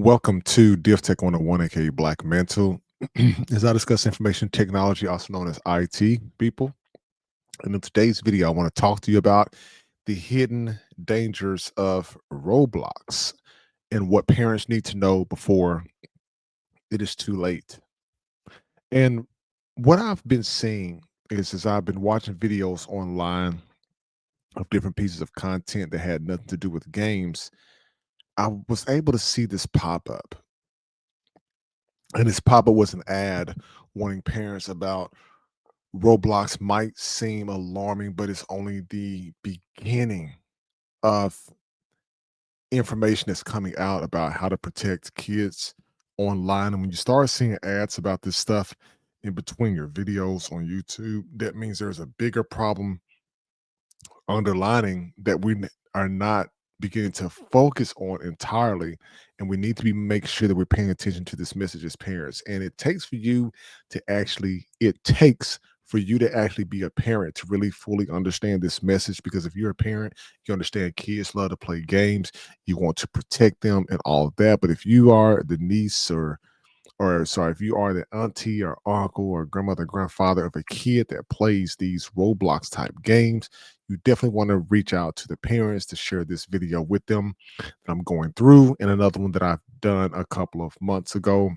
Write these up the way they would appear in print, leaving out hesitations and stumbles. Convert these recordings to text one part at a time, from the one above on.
Welcome to Div Tech 101, aka Black Mental. As I discuss information technology, also known as IT people. And in today's video, I want to talk to you about the hidden dangers of Roblox and what parents need to know before it is too late. And what I've been seeing is as I've been watching videos online of different pieces of content that had nothing to do with games, I was able to see this pop up. And this pop up was an ad warning parents about Roblox might seem alarming, but it's only the beginning of information that's coming out about how to protect kids online. And when you start seeing ads about this stuff in between your videos on YouTube, that means there's a bigger problem underlining that are not beginning to focus on entirely, and we need to be make sure that we're paying attention to this message as parents. And it takes for you to actually be a parent to really fully understand this message, because if you're a parent, you understand kids love to play games, you want to protect them and all of that. But if you are the niece or sorry, if you are the auntie or uncle or grandmother, grandfather of a kid that plays these Roblox type games, you definitely want to reach out to the parents to share this video with them that I'm going through, and another one that I've done a couple of months ago,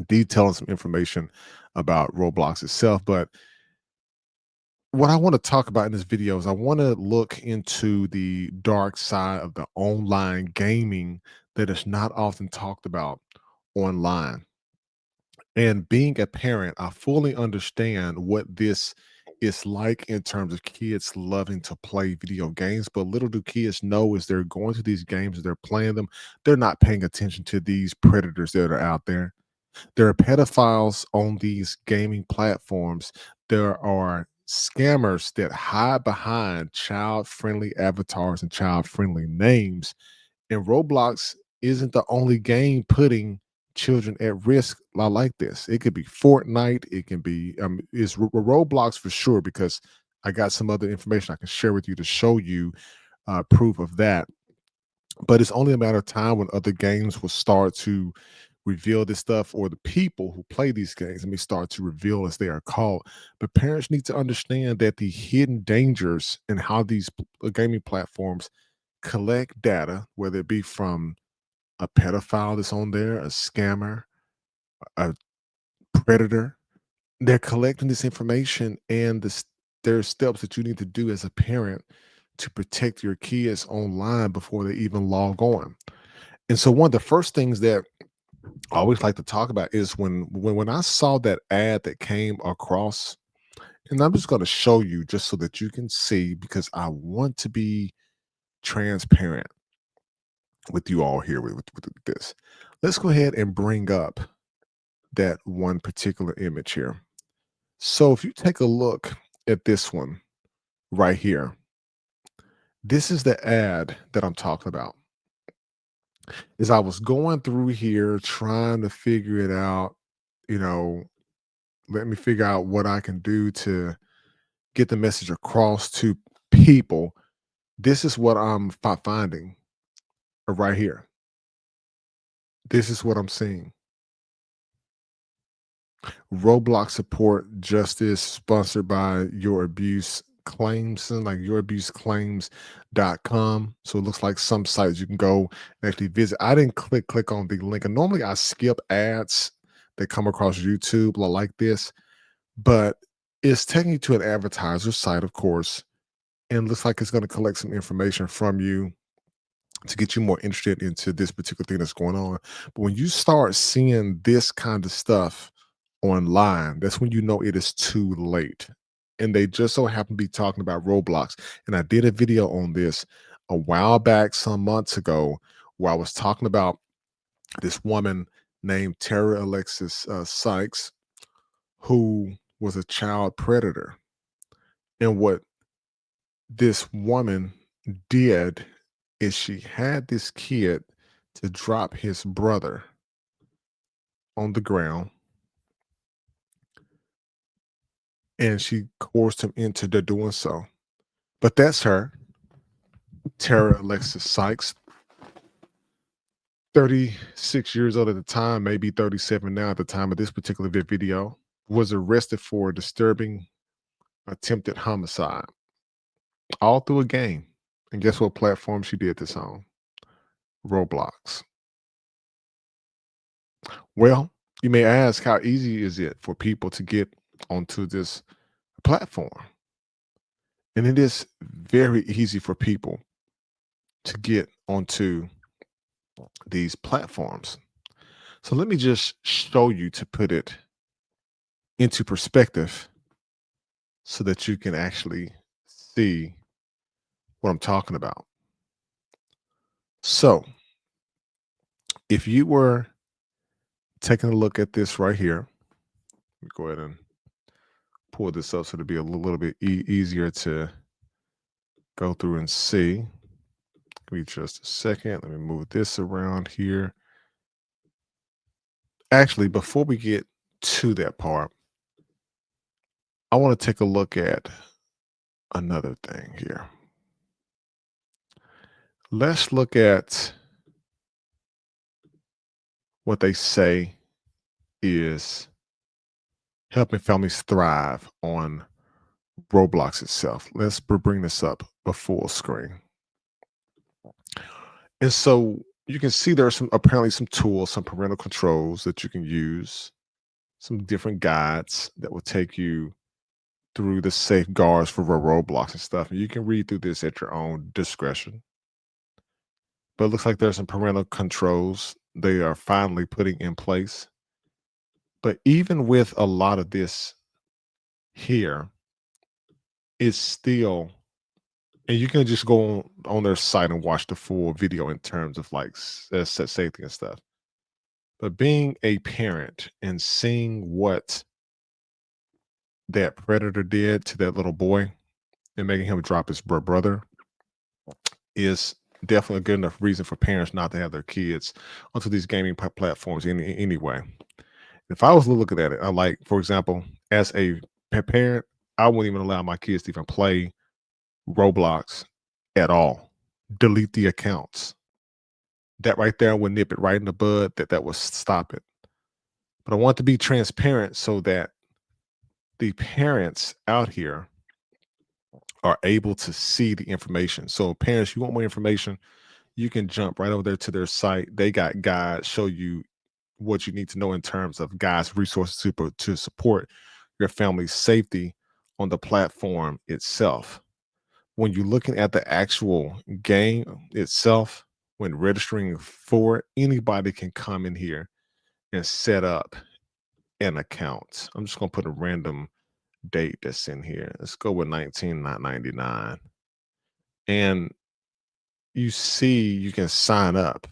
detailing some information about Roblox itself. But what I want to talk about in this video is I want to look into the dark side of the online gaming that is not often talked about online. And being a parent, I fully understand what this is like in terms of kids loving to play video games. But little do kids know, as they're going to these games, they're playing them, they're not paying attention to these predators that are out there. There are pedophiles on these gaming platforms. There are scammers that hide behind child friendly avatars and child friendly names, and Roblox isn't the only game putting children at risk like this. It could be Fortnite. It can be it's Roblox for sure, because I got some other information I can share with you to show you proof of that. But it's only a matter of time when other games will start to reveal this stuff, or the people who play these games may start to reveal, as they are called. But parents need to understand that the hidden dangers and how these gaming platforms collect data, whether it be from a pedophile that's on there, a scammer, a predator. They're collecting this information, and there's steps that you need to do as a parent to protect your kids online before they even log on. And so, one of the first things that I always like to talk about is when I saw that ad that came across, and I'm just going to show you just so that you can see, because I want to be transparent with you all here with this. Let's go ahead and bring up that one particular image here. So if you take a look at this one right here, this is the ad that I'm talking about. As I was going through here trying to figure it out, you know, let me figure out what I can do to get the message across to people. This is what I'm finding right here. This is what I'm seeing. Roblox support justice sponsored by Your Abuse Claims, something like yourabuseclaims.com. So it looks like some sites you can go and actually visit. I didn't click on the link. And normally I skip ads that come across YouTube like this, but it's taking you to an advertiser site, of course, and looks like it's going to collect some information from you to get you more interested into this particular thing that's going on. But when you start seeing this kind of stuff online, that's when you know it is too late. And they just so happen to be talking about Roblox. And I did a video on this a while back, some months ago, where I was talking about this woman named Tara Alexis Sykes, who was a child predator. And what this woman did is she had this kid to drop his brother on the ground, and she coerced him into doing so. But that's her, Tara Alexis Sykes. 36 years old at the time, maybe 37 now at the time of this particular video, was arrested for disturbing attempted homicide all through a game. And guess what platform she did this on? Roblox. Well, you may ask, how easy is it for people to get onto this platform? And it is very easy for people to get onto these platforms. So let me just show you to put it into perspective so that you can actually see what I'm talking about. So if you were taking a look at this right here, let me go ahead and pull this up so it'll be a little bit easier to go through and see. Give me just a second. Let me move this around here. Actually, before we get to that part, I want to take a look at another thing here. Let's look at what they say is helping families thrive on Roblox itself. Let's bring this up a full screen. And so you can see there are some apparently some tools, some parental controls that you can use, some different guides that will take you through the safeguards for Roblox and stuff. And you can read through this at your own discretion. But it looks like there's some parental controls they are finally putting in place. But even with a lot of this here, it's still, and you can just go on their site and watch the full video in terms of like safety and stuff. But being a parent and seeing what that predator did to that little boy and making him drop his brother is definitely a good enough reason for parents not to have their kids onto these gaming platforms anyway. If I was looking at it, I like, for example, as a parent, I wouldn't even allow my kids to even play Roblox at all. Delete the accounts. That right there would nip it right in the bud. That would stop it. But I want to be transparent so that the parents out here are able to see the information. So parents, you want more information, you can jump right over there to their site. They got guides, show you what you need to know in terms of guides, resources to support your family's safety on the platform itself. When you're looking at the actual game itself, when registering for it, anybody can come in here and set up an account. I'm just gonna put a random date that's in here. Let's go with 1999. And you see you can sign up.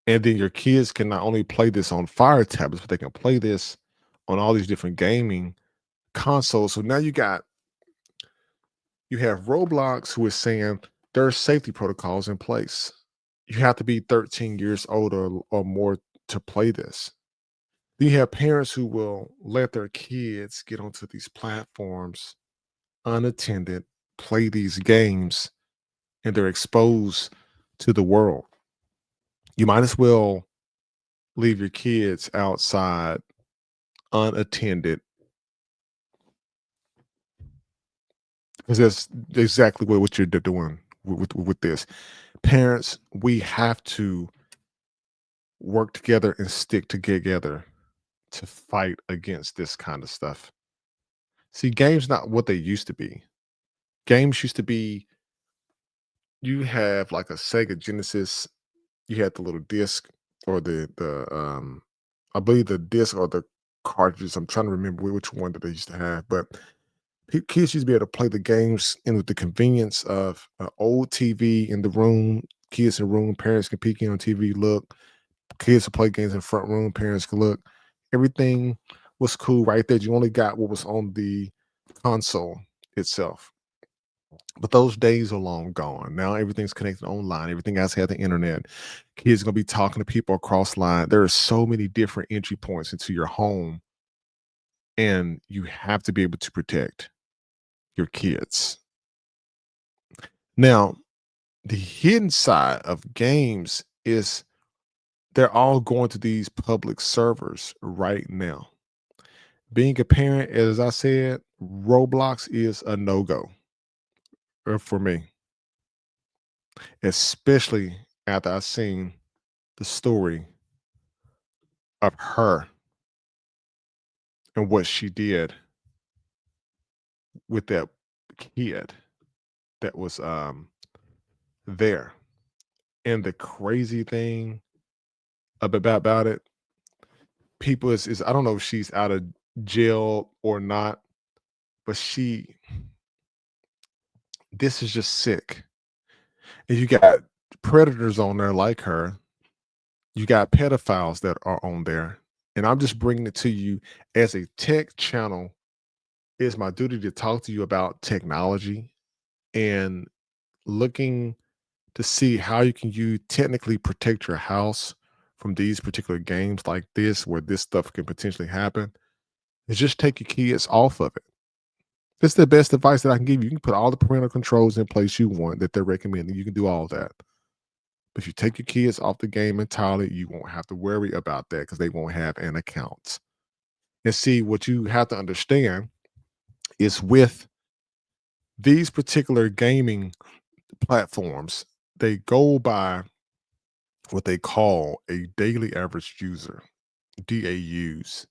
And then your kids can not only play this on Fire tablets, but they can play this on all these different gaming consoles. So now you have Roblox who is saying there are safety protocols in place. You have to be 13 years old or more to play this. Then you have parents who will let their kids get onto these platforms unattended, play these games, and they're exposed to the world. You might as well leave your kids outside unattended, because that's exactly what you're doing with this. Parents, we have to work together and stick together to fight against this kind of stuff. See, games not what they used to be. Games used to be, you have like a Sega Genesis, you had the little disc or the I believe the disc or the cartridges. I'm trying to remember which one that they used to have, but kids used to be able to play the games and with the convenience of an old TV in the room, kids in the room, parents can peek in on TV, look, kids to play games in front room, parents can look. Everything was cool right there. You only got what was on the console itself. But those days are long gone. Now everything's connected online. Everything else has the internet. Kids gonna be talking to people across line. There are so many different entry points into your home, and you have to be able to protect your kids. Now, The hidden side of games is they're all going to these public servers right now. Being a parent, as I said, Roblox is a no-go for me, especially after I seen the story of her and what she did with that kid that was there. And the crazy thing about it, people is I don't know if she's out of jail or not, but this is just sick. And you got predators on there like her. You got pedophiles that are on there. And I'm just bringing it to you as a tech channel. It's my duty to talk to you about technology and looking to see how you can you technically protect your house from these particular games like this, where this stuff can potentially happen. Is just take your kids off of it. This is the best advice that I can give you. You can put all the parental controls in place you want that they're recommending. You can do all that. But if you take your kids off the game entirely, you won't have to worry about that because they won't have an account. And see, what you have to understand is with these particular gaming platforms, they go by what they call a daily average user, DAUs.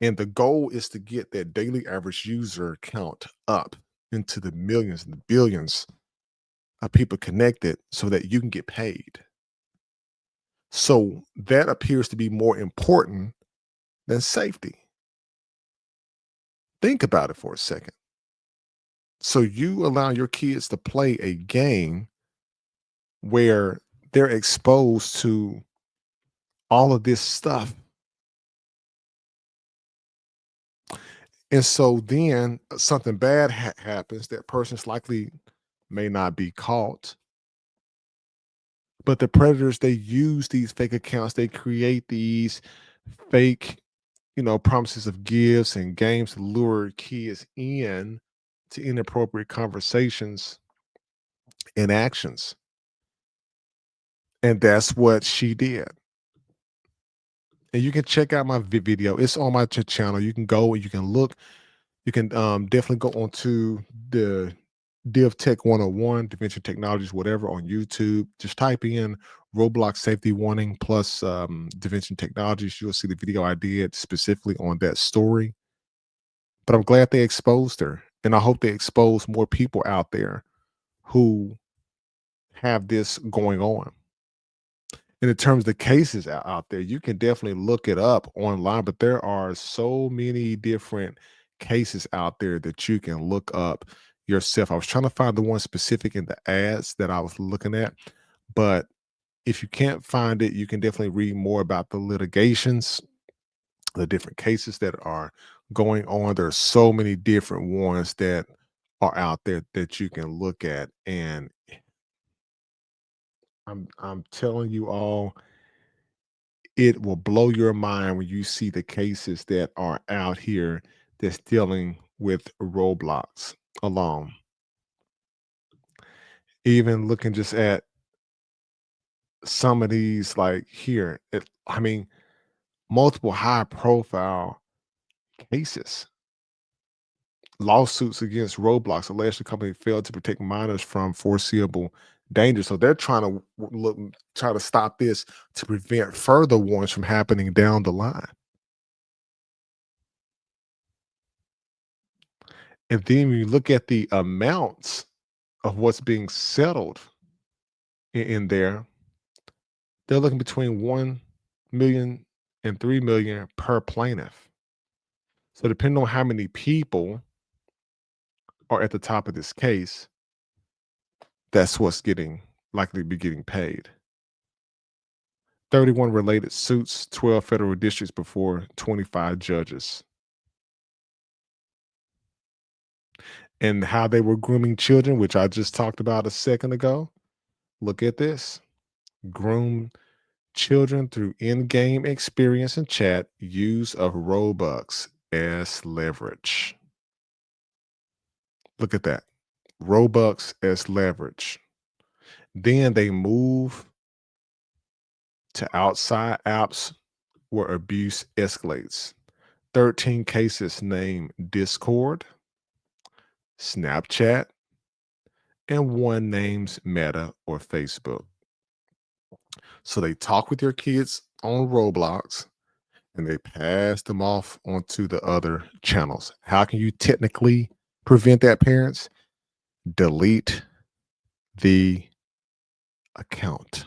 And the goal is to get that daily average user count up into the millions and the billions of people connected so that you can get paid. So that appears to be more important than safety. Think about it for a second. So you allow your kids to play a game where they're exposed to all of this stuff. And so then something bad happens. That person's likely may not be caught. But the predators, they use these fake accounts. They create these fake, promises of gifts and games to lure kids in to inappropriate conversations and actions. And that's what she did. And you can check out my video. It's on my channel. You can go and you can look. You can definitely go onto the Div Tech 101, Dimension Technologies, whatever on YouTube. Just type in Roblox safety warning plus Dimension Technologies. You'll see the video I did specifically on that story. But I'm glad they exposed her. And I hope they expose more people out there who have this going on. And in terms of the cases out there, you can definitely look it up online, but there are so many different cases out there that you can look up yourself. I was trying to find the one specific in the ads that I was looking at, but if you can't find it, you can definitely read more about the litigations, the different cases that are going on. There's so many different ones that are out there that you can look at. And I'm telling you all, it will blow your mind when you see the cases that are out here that's dealing with Roblox alone. Even looking just at some of these, like here, I mean, multiple high profile cases, lawsuits against Roblox alleged the company failed to protect minors from foreseeable danger. So they're trying to try to stop this to prevent further ones from happening down the line. And then when you look at the amounts of what's being settled in there, they're looking between 1 million and 3 million per plaintiff. So depending on how many people are at the top of this case, that's what's getting likely to be getting paid. 31 related suits, 12 federal districts before 25 judges. And how they were grooming children, which I just talked about a second ago. Look at this. Groom children through in-game experience and chat, use of Robux as leverage. Look at that. Robux as leverage. Then they move to outside apps where abuse escalates. 13 cases named Discord, Snapchat, and one names Meta or Facebook. So they talk with your kids on Roblox and they pass them off onto the other channels. How can you technically prevent that, parents? Delete the account.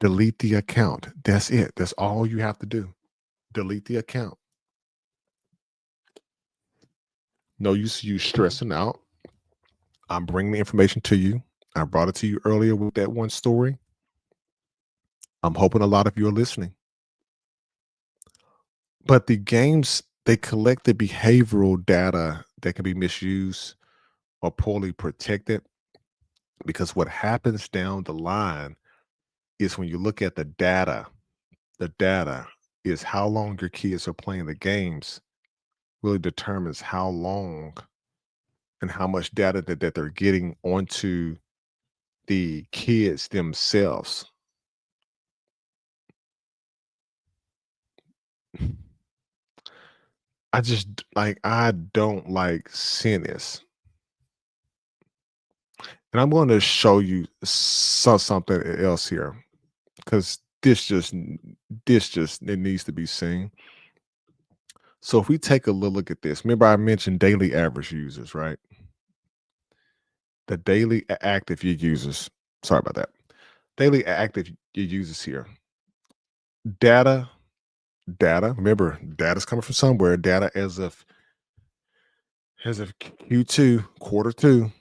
Delete the account. That's it. That's all you have to do. Delete the account. No use you stressing out. I'm bringing the information to you. I brought it to you earlier with that one story. I'm hoping a lot of you are listening. But the games, they collect the behavioral data that can be misused or poorly protected, because what happens down the line is when you look at the data is how long your kids are playing the games really determines how long and how much data that they're getting onto the kids themselves. I don't like seeing this. And I'm going to show you something else here because this just it needs to be seen. So if we take a little look at this, remember I mentioned daily average users, right? The daily active users. Sorry about that. Daily active users here. Data, data. Remember, data's coming from somewhere. Data as of Q2, quarter two,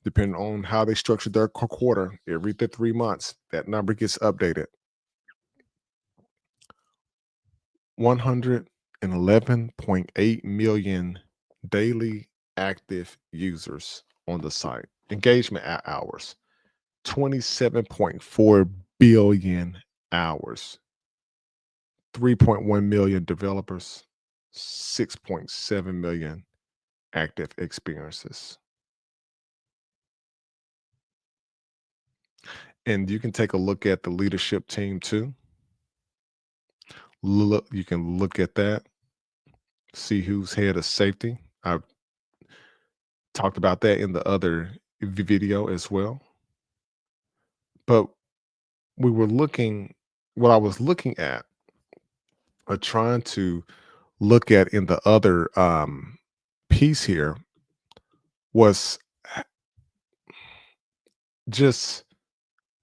depending on how they structured their quarter, every 3 months, that number gets updated. 111.8 million daily active users on the site. Engagement hours, 27.4 billion hours. 3.1 million developers, 6.7 million active experiences. And you can take a look at the leadership team too. Look, you can look at that, see who's head of safety. I talked about that in the other video as well. But we were looking, what I was looking at or trying to look at in the other piece here was just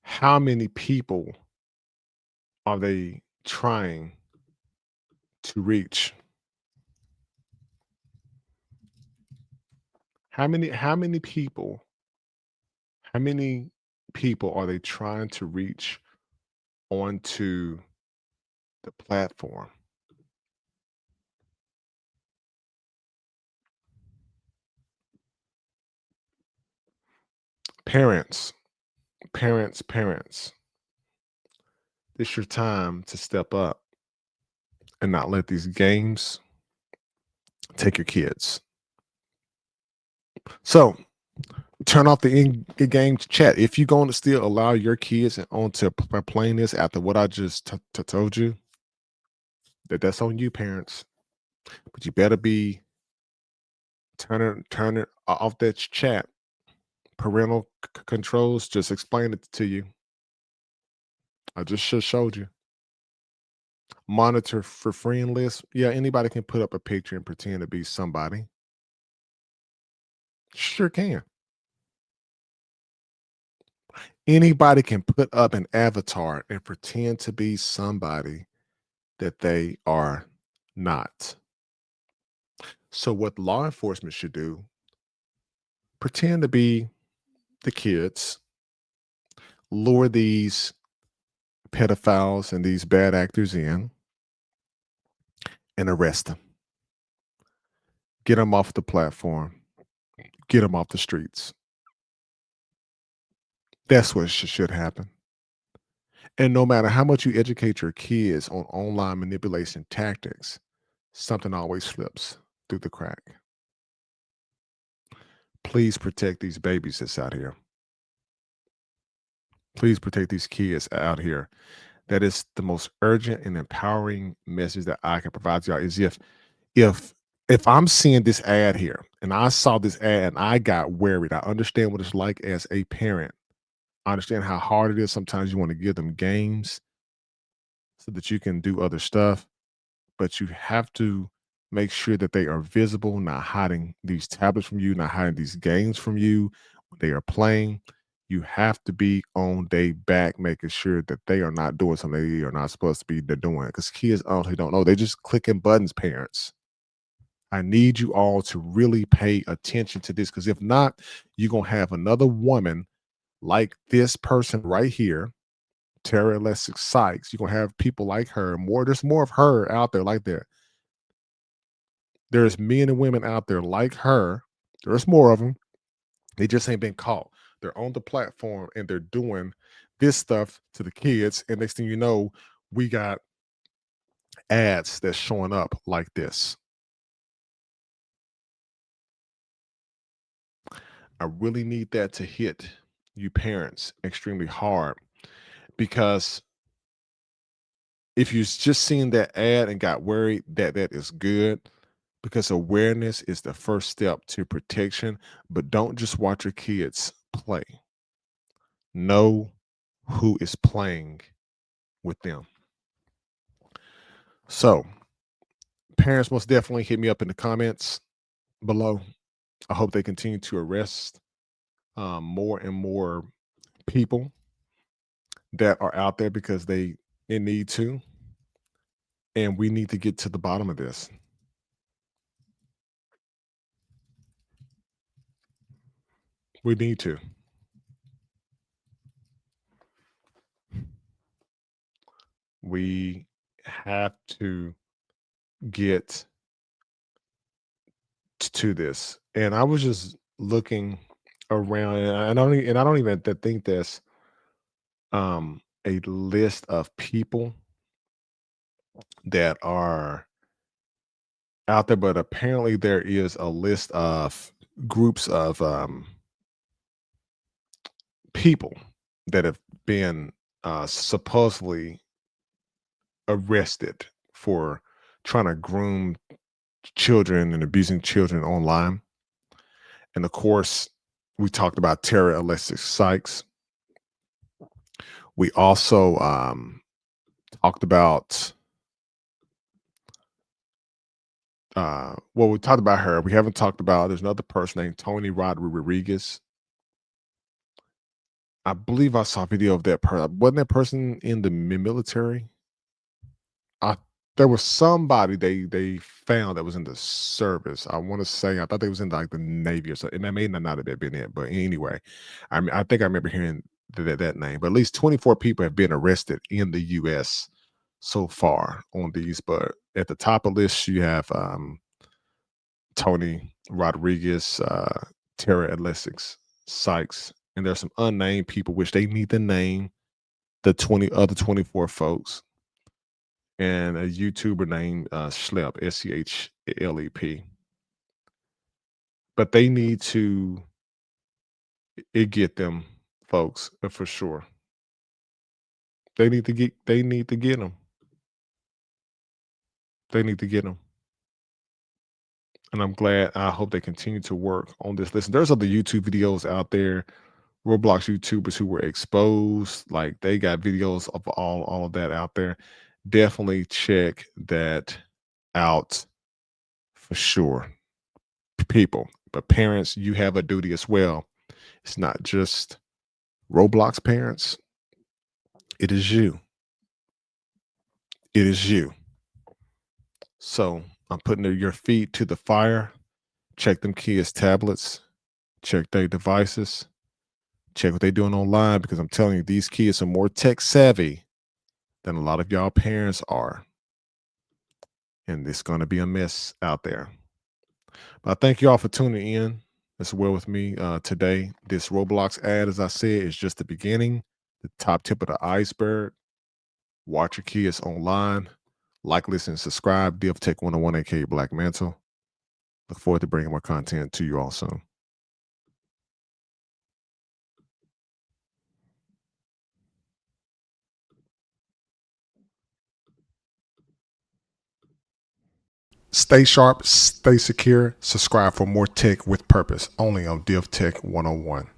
how many people are they trying to reach? How many people are they trying to reach onto the platform? Parents, parents. It's your time to step up and not let these games take your kids. So turn off the in-game chat. If you're going to still allow your kids onto playing this after what I just told you, that's on you, parents. But you better be turn it off that chat. Parental controls. Just explain it to you. I just showed you. Monitor for friend list. Yeah, anybody can put up a picture and pretend to be somebody. Sure can. Anybody can put up an avatar and pretend to be somebody that they are not. So what law enforcement should do, pretend to be the kids, lure these pedophiles and these bad actors in and arrest them. Get them off the platform. Get them off the streets. That's what should happen. And no matter how much you educate your kids on online manipulation tactics, something always slips through the crack. Please protect these babies that's out here. Please protect these kids out here. That is the most urgent and empowering message that I can provide to y'all is if if I'm seeing this ad here and I saw this ad and I got worried, I understand what it's like as a parent. I understand how hard it is. Sometimes you want to give them games so that you can do other stuff, but you have to make sure that they are visible, not hiding these tablets from you, not hiding these games from you when they are playing. You have to be on their back, making sure that they are not doing something they are not supposed to be they're doing. Because kids honestly don't know. They just clicking buttons, parents. I need you all to really pay attention to this because if not, you're gonna have another woman like this person right here, Tara Lessig Sykes. You're gonna have people like her. There's more of her out there like that. There's men and women out there like her. There's more of them. They just ain't been caught. They're on the platform and they're doing this stuff to the kids. And next thing you know, we got ads that's showing up like this. I really need that to hit you parents extremely hard because if you just seen that ad and got worried, that is good because awareness is the first step to protection. But don't just watch your kids play. Know who is playing with them. So, parents most definitely hit me up in the comments below. I hope they continue to arrest more and more people that are out there because they need to, and we need to get to the bottom of this. We need to. We have to get to this. And I was just looking around, and I don't even think there's a list of people that are out there, but apparently there is a list of groups of people that have been supposedly arrested for trying to groom children and abusing children online. And of course, we talked about Tara Alexis Sykes. We also talked about well, we talked about her. We haven't talked about there's another person named Tony Rodriguez. I believe I saw a video of that person. Wasn't that person in the military? I There was somebody they found that was in the service. I want to say I thought they was in like the Navy or something. And that may not have been it, but anyway, I think I remember hearing that name. But at least 24 people have been arrested in the U.S. so far on these. But at the top of the list, you have Tony Rodriguez, Tara Alexis Sykes, and there's some unnamed people which they need to name the 24 folks and a YouTuber named Schlep, Schlep. But they need to get them folks for sure. They need to get them. They need to get them. And I'm glad. I hope they continue to work on this. Listen, there's other YouTube videos out there, Roblox YouTubers who were exposed. Like they got videos of all of that out there. Definitely check that out for sure, people. But parents, you have a duty as well. It's not just Roblox parents. It is you. It is you. So I'm putting your feet to the fire. Check them kids' tablets. Check their devices. Check what they're doing online because I'm telling you, these kids are more tech savvy than a lot of y'all parents are. And it's going to be a mess out there. But I thank you all for tuning in as well with me today. This Roblox ad, as I said, is just the beginning, the top tip of the iceberg. Watch your kids online. Like, listen, subscribe. Div Tech 101, aka Black Mantle. Look forward to bringing more content to you all soon. Stay sharp, stay secure, subscribe for more tech with purpose, only on Div Tech 101.